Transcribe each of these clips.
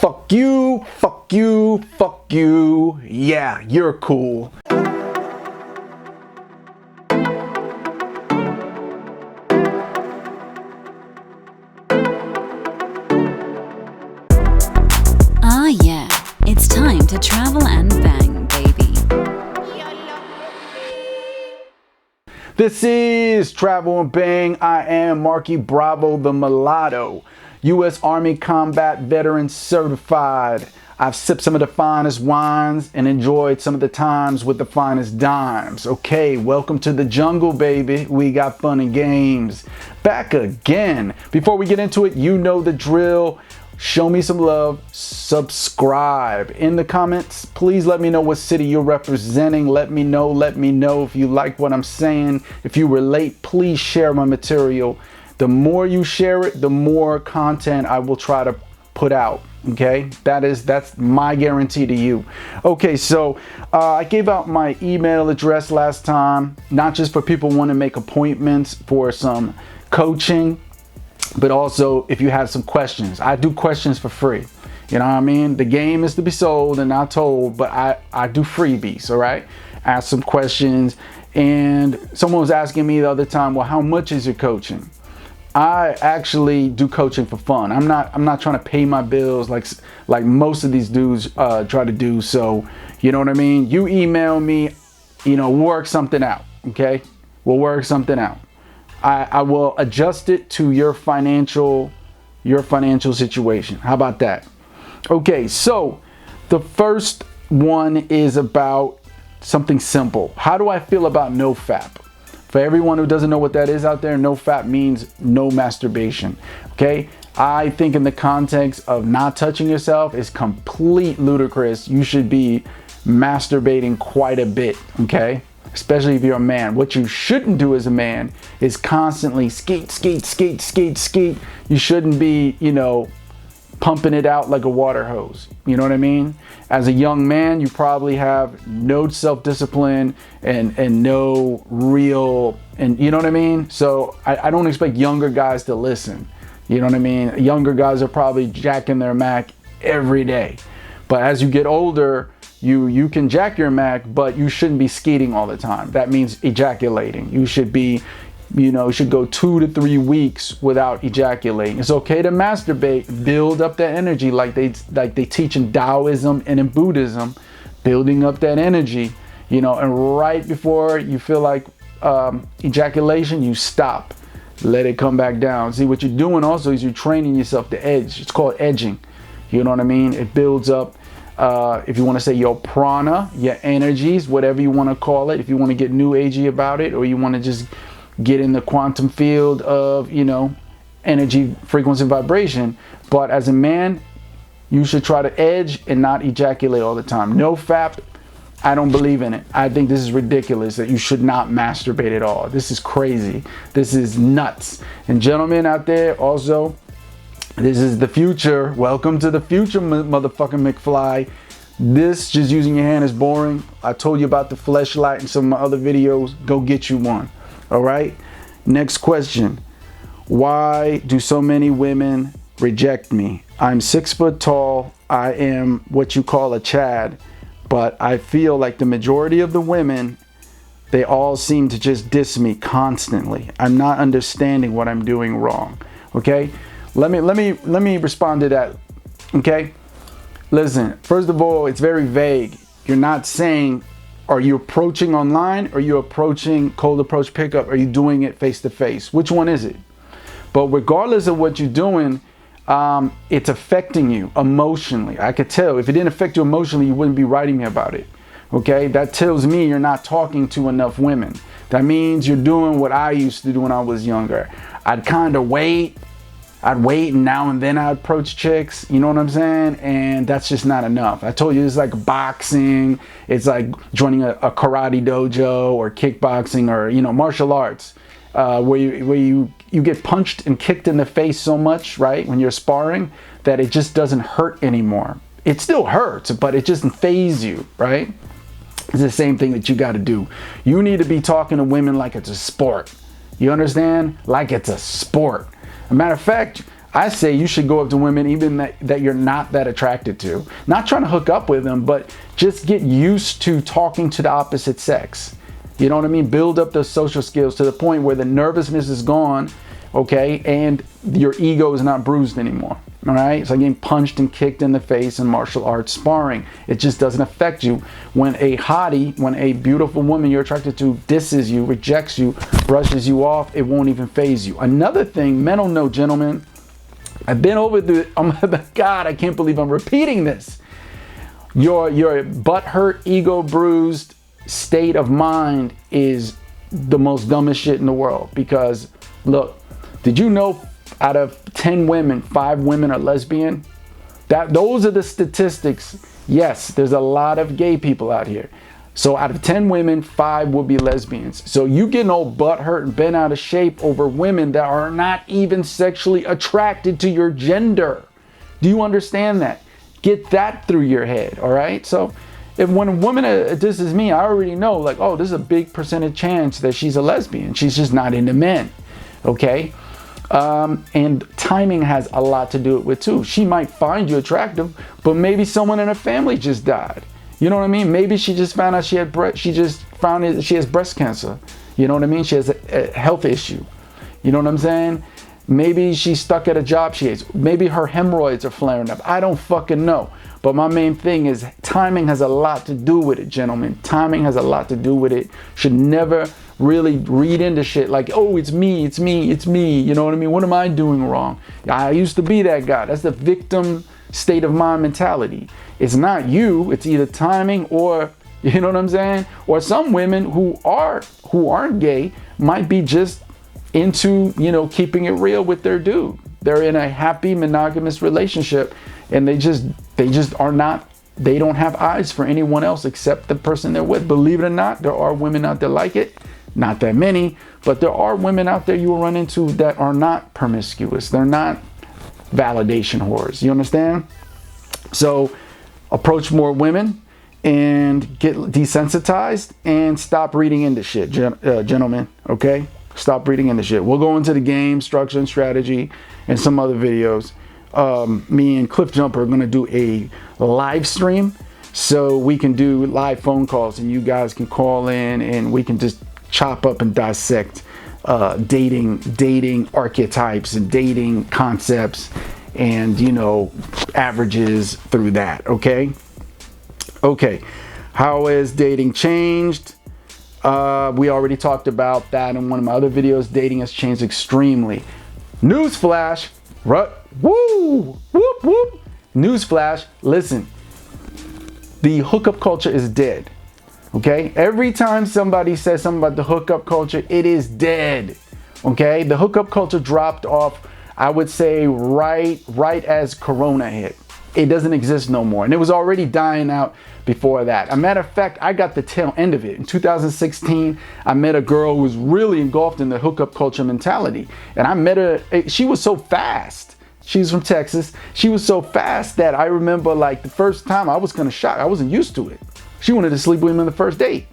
Fuck you, fuck you, fuck you. Yeah, you're cool. Ah yeah, it's time to travel and bang, baby. This is Travel and Bang. I am Marky Bravo, the mulatto, U.S. Army Combat Veteran Certified. I've sipped some of the finest wines and enjoyed some of the times with the finest dimes. Okay, welcome to the jungle, baby. We got fun and games. Back again. Before we get into it, you know the drill. Show me some love, subscribe. In the comments, please let me know what city you're representing. Let me know if you like what I'm saying. If you relate, please share my material. The more you share it, the more content I will try to put out. Okay, that's my guarantee to you. Okay, so I gave out my email address last time, not just for people who want to make appointments for some coaching, but also if you have some questions. I do questions for free. You know what I mean? The game is to be sold and not told, but I do freebies, all right? Ask some questions. And someone was asking me the other time, well, how much is your coaching? I actually do coaching for fun. I'm not trying to pay my bills like most of these dudes try to do. So, you know what I mean? You email me, we'll work something out, okay? We'll work something out. I will adjust it to your financial situation. How about that? Okay, so the first one is about something simple. How do I feel about NoFap? For everyone who doesn't know what that is out there, NoFap means no masturbation. Okay, I think in the context of not touching yourself is complete ludicrous. You should be masturbating quite a bit. Okay. Especially if you're a man. What you shouldn't do as a man is constantly skate. You shouldn't be, pumping it out like a water hose. You know what I mean? As a young man, you probably have no self-discipline and no real, and you know what I mean? So I don't expect younger guys to listen. You know what I mean? Younger guys are probably jacking their Mac every day. But as you get older, you can jack your Mac, but you shouldn't be skating all the time. That means ejaculating. You should be, should go 2 to 3 weeks without ejaculating. It's okay to masturbate, build up that energy like they teach in Taoism and in Buddhism, building up that energy, and right before you feel like ejaculation, you stop, let it come back down. See, what you're doing also is you're training yourself to edge. It's called edging. You know what I mean? It builds up. If you want to say your prana, your energies, whatever you want to call it, if you want to get new agey about it, or you want to just get in the quantum field of, energy, frequency, and vibration. But as a man, you should try to edge and not ejaculate all the time. NoFap, I don't believe in it. I think this is ridiculous that you should not masturbate at all. This is crazy. This is nuts. And gentlemen out there, also, this is the future. Welcome to the future, motherfucking McFly. This, just using your hand, is boring. I told you about the fleshlight and some of my other videos. Go get you one. All right? Next question. Why do so many women reject me? I'm 6 foot tall. I am what you call a Chad. But I feel like the majority of the women, they all seem to just diss me constantly. I'm not understanding what I'm doing wrong. Okay? Let me respond to that. Okay? Listen, first of all, it's very vague. You're not saying, are you approaching online? Or are you approaching cold approach pickup? Are you doing it face to face? Which one is it? But regardless of what you're doing, it's affecting you emotionally. I could tell. If it didn't affect you emotionally, you wouldn't be writing me about it. Okay? That tells me you're not talking to enough women. That means you're doing what I used to do when I was younger. I'd kind of wait. I'd wait, and now and then I'd approach chicks, you know what I'm saying? And that's just not enough. I told you, it's like boxing. It's like joining a karate dojo or kickboxing or, martial arts, where you get punched and kicked in the face so much, right, when you're sparring, that it just doesn't hurt anymore. It still hurts, but it just doesn't faze you, right? It's the same thing that you got to do. You need to be talking to women like it's a sport. You understand? Like it's a sport. As a matter of fact, I say you should go up to women even that you're not that attracted to. Not trying to hook up with them, but just get used to talking to the opposite sex. You know what I mean? Build up those social skills to the point where the nervousness is gone, okay? And your ego is not bruised anymore, all right? It's like getting punched and kicked in the face in martial arts sparring. It just doesn't affect you. When a hottie, when a beautiful woman you're attracted to disses you, rejects you, brushes you off, it won't even faze you. Another thing, mental note, gentlemen, I've been over the, oh my God, I can't believe I'm repeating this. Your butthurt, ego bruised state of mind is the most dumbest shit in the world. Because look, did you know out of 10 women, 5 women are lesbian? Those are the statistics. Yes, there's a lot of gay people out here. So out of 10 women, 5 will be lesbians. So you getting all butthurt and bent out of shape over women that are not even sexually attracted to your gender. Do you understand that? Get that through your head, all right? So when a woman disses me, I already know, like, oh, there's a big percentage chance that she's a lesbian. She's just not into men, okay? And timing has a lot to do with it too. She might find you attractive, but maybe someone in her family just died. You know what I mean? Maybe she just found out she has breast cancer. You know what I mean? She has a health issue. You know what I'm saying? Maybe she's stuck at a job she hates. Maybe her hemorrhoids are flaring up. I don't fucking know. But my main thing is timing has a lot to do with it, gentlemen. Timing has a lot to do with it. Should never really read into shit like, oh, it's me, it's me, it's me. You know what I mean? What am I doing wrong? I used to be that guy. That's the victim state of mind mentality. It's not you, it's either timing or, you know what I'm saying? Or some women who aren't gay might be just into, you know, keeping it real with their dude. They're in a happy monogamous relationship and they just are not, they don't have eyes for anyone else except the person they're with. Believe it or not, there are women out there like it. Not that many, but there are women out there you will run into that are not promiscuous. They're not validation whores. You understand? So approach more women and get desensitized and stop reading into shit, gentlemen, okay? Stop reading into shit. We'll go into the game, structure and strategy, and some other videos. Me and Cliff Jumper are gonna do a live stream so we can do live phone calls and you guys can call in and we can just chop up and dissect dating archetypes and dating concepts and, you know, averages through that, okay? Okay, how has dating changed? We already talked about that in one of my other videos. Dating has changed extremely. Newsflash, woo, whoop, whoop. Newsflash, listen, the hookup culture is dead, okay? Every time somebody says something about the hookup culture, it is dead, okay? The hookup culture dropped off, I would say right as Corona hit. It doesn't exist no more. And it was already dying out before that. A matter of fact, I got the tail end of it. In 2016, I met a girl who was really engulfed in the hookup culture mentality. And I met her, she was so fast. She's from Texas. She was so fast that I remember like the first time I was kind of shocked. I wasn't used to it. She wanted to sleep with me on the first date.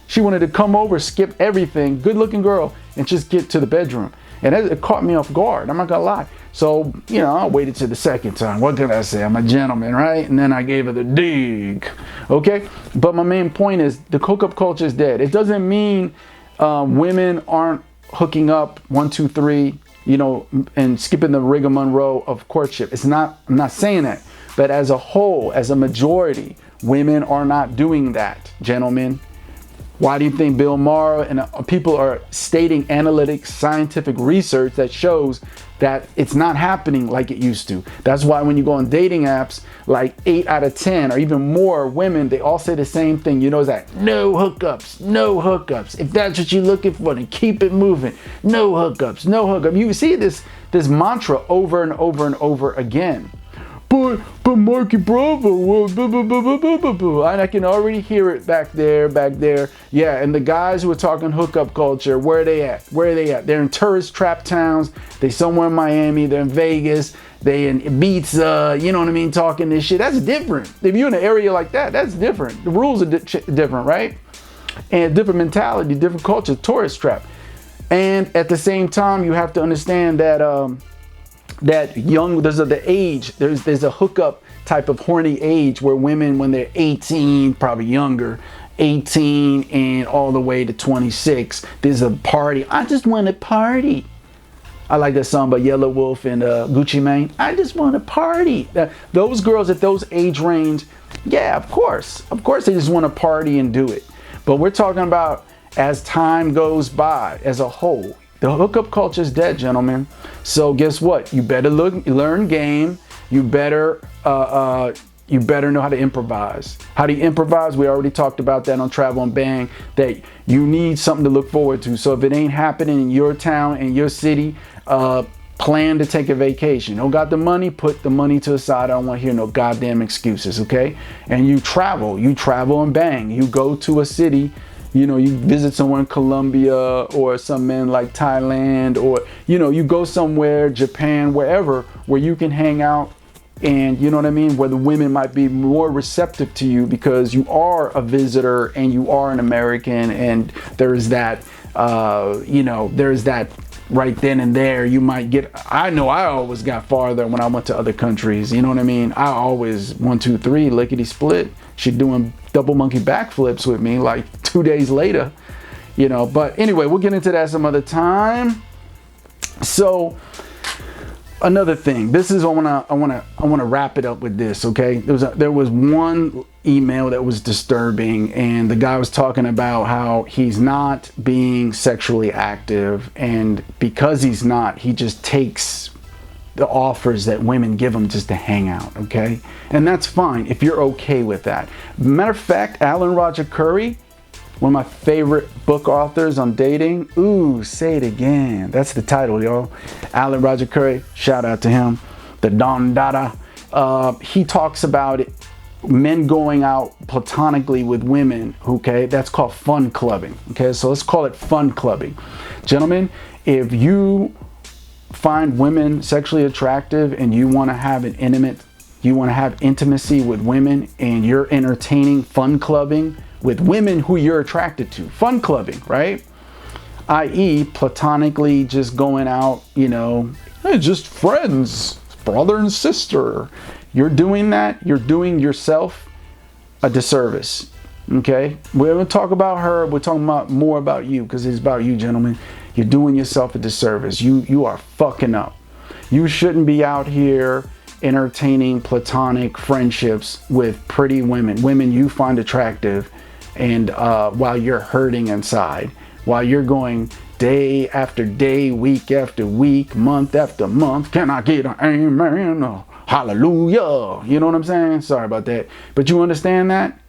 She wanted to come over, skip everything, good looking girl, and just get to the bedroom. And it caught me off guard, I'm not gonna lie. So, you know, I waited to the second time. What can I say? I'm a gentleman, right? And then I gave her the dig, okay? But my main point is the hookup culture is dead. It doesn't mean women aren't hooking up 1, 2, 3, you know, and skipping the rigmarole of courtship. It's not, I'm not saying that. But as a whole, as a majority, women are not doing that, gentlemen. Why do you think Bill Maher and people are stating analytic scientific research that shows that it's not happening like it used to? That's why when you go on dating apps, like 8 out of 10 or even more women, they all say the same thing. You know, is that no hookups, no hookups. If that's what you're looking for, then keep it moving. No hookups, no hookups. You see this mantra over and over and over again. But Marky Bravo, and I can already hear it back there. Yeah, and the guys who are talking hookup culture, where are they at? Where are they at? They're in tourist trap towns. They somewhere in Miami. They're in Vegas. They in Ibiza. You know what I mean? Talking this shit. That's different. If you're in an area like that, that's different. The rules are different, right? And different mentality, different culture, tourist trap. And at the same time, you have to understand that that young, there's a hookup type of horny age where women, when they're 18, probably younger, 18 and all the way to 26, there's a party. I just want to party. I like that song by Yellow Wolf and Gucci Mane. I just want to party. Those girls at those age range, yeah, of course they just want to party and do it. But we're talking about as time goes by as a whole. The hookup culture is dead, gentlemen. So guess what? You better learn game. You better know how to improvise. How do you improvise? We already talked about that on Travel and Bang, that you need something to look forward to. So if it ain't happening in your town, in your city, plan to take a vacation. Don't got the money? Put the money to the side. I don't want to hear no goddamn excuses, okay? And you travel and bang. You go to a city. You know, you visit somewhere in Colombia or somewhere like Thailand, or, you know, you go somewhere, Japan, wherever, where you can hang out and, you know what I mean, where the women might be more receptive to you because you are a visitor and you are an American, and there's that, there's that right then and there. You might get, I know I always got farther when I went to other countries, you know what I mean? I always 1, 2, 3 lickety split. She doing double monkey backflips with me like 2 days later, you know. But anyway, we'll get into that some other time. So another thing, this is I want to wrap it up with this, okay? There was one email that was disturbing, and the guy was talking about how he's not being sexually active, and because he's not, he just takes the offers that women give him just to hang out, okay? And that's fine if you're okay with that. Matter of fact, Alan Roger Curry, one of my favorite book authors on dating. Ooh, say it again. That's the title, y'all. Alan Roger Curry, shout out to him. The Don Dada. He talks about it, men going out platonically with women, okay? That's called fun clubbing, okay? So let's call it fun clubbing. Gentlemen, if you find women sexually attractive and you want to have intimacy with women, and you're entertaining fun clubbing with women who you're attracted to, fun clubbing, right? i.e. platonically just going out, you know, hey, just friends, brother and sister. You're doing that, you're doing yourself a disservice, okay? We're going to talk about her, we're talking about more about you, because it's about you, gentlemen. You're doing yourself a disservice. You are fucking up. You shouldn't be out here entertaining platonic friendships with pretty women you find attractive, and while you're hurting inside, while you're going day after day, week after week, month after month. Can I get an amen? Or hallelujah. You know what I'm saying? Sorry about that. But you understand that?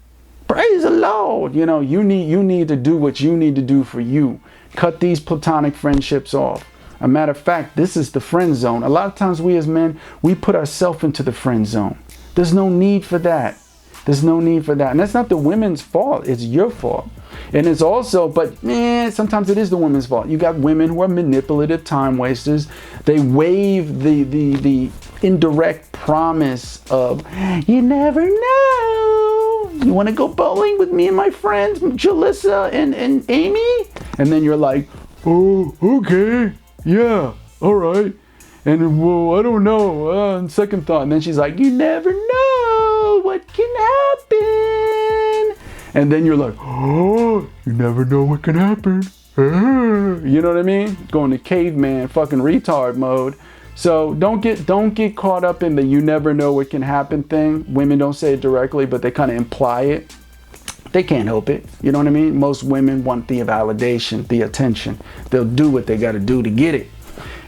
Praise the Lord. You know, you need to do what you need to do for you. Cut these platonic friendships off. A matter of fact, this is the friend zone. A lot of times we as men, we put ourselves into the friend zone. There's no need for that. There's no need for that. And that's not the women's fault. It's your fault. And it's also, sometimes it is the women's fault. You got women who are manipulative time wasters. They waive the indirect promise of, you never know. You want to go bowling with me and my friends, Jalissa and Amy? And then you're like, oh, okay, yeah, all right. And well, I don't know, on second thought. And then she's like, you never know what can happen. And then you're like, oh, you never know what can happen. You know what I mean? Going to caveman fucking retard mode. So don't get caught up in the you never know what can happen thing. Women don't say it directly, but they kind of imply it. They can't help it. You know what I mean? Most women want the validation, the attention. They'll do what they got to do to get it.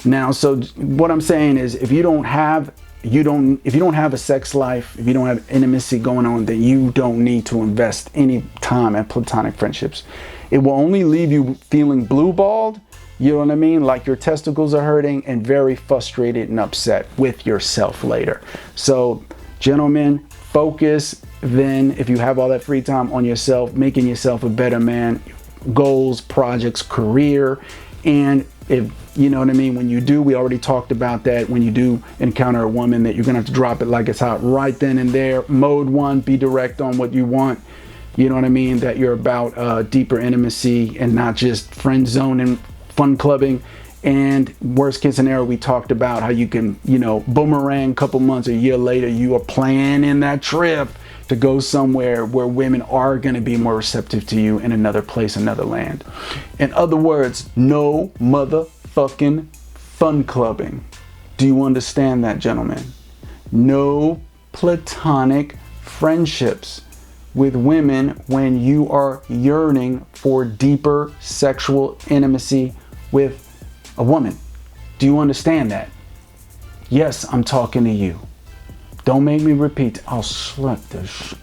Now, so what I'm saying is, if you don't have a sex life, if you don't have intimacy going on, then you don't need to invest any time in platonic friendships. It will only leave you feeling blue-balled, you know what I mean? Like your testicles are hurting, and very frustrated and upset with yourself later. So, gentlemen, focus then, if you have all that free time, on yourself, making yourself a better man, goals, projects, career. And if, you know what I mean, when you do, we already talked about that, when you do encounter a woman, that you're gonna have to drop it like it's hot right then and there. Mode 1, be direct on what you want. You know what I mean? That you're about deeper intimacy and not just friend zone and fun clubbing. And worst case scenario, we talked about how you can, boomerang a couple months, a year later, you are planning that trip to go somewhere where women are going to be more receptive to you in another place, another land. In other words, no motherfucking fun clubbing. Do you understand that, gentlemen? No platonic friendships with women when you are yearning for deeper sexual intimacy with a woman. Do you understand that? Yes, I'm talking to you. Don't make me repeat. I'll slap this.